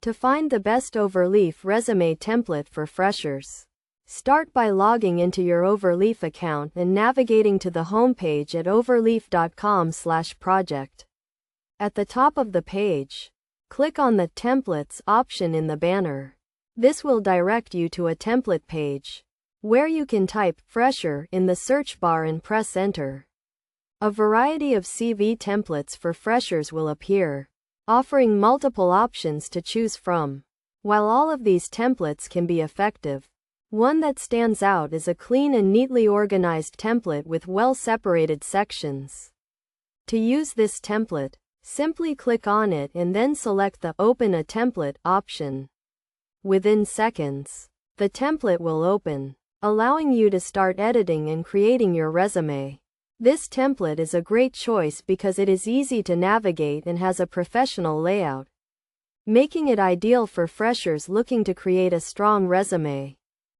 To find the best Overleaf resume template for freshers, start by logging into your Overleaf account and navigating to the homepage at overleaf.com/project. At the top of the page, click on the Templates option in the banner. This will direct you to a template page, where you can type "fresher" in the search bar and press enter. A variety of CV templates for freshers will appear, offering multiple options to choose from. While all of these templates can be effective, one that stands out is a clean and neatly organized template with well-separated sections. To use this template, simply click on it and then select the "Open a Template" option. Within seconds, the template will open, allowing you to start editing and creating your resume. This template is a great choice because it is easy to navigate and has a professional layout, making it ideal for freshers looking to create a strong resume.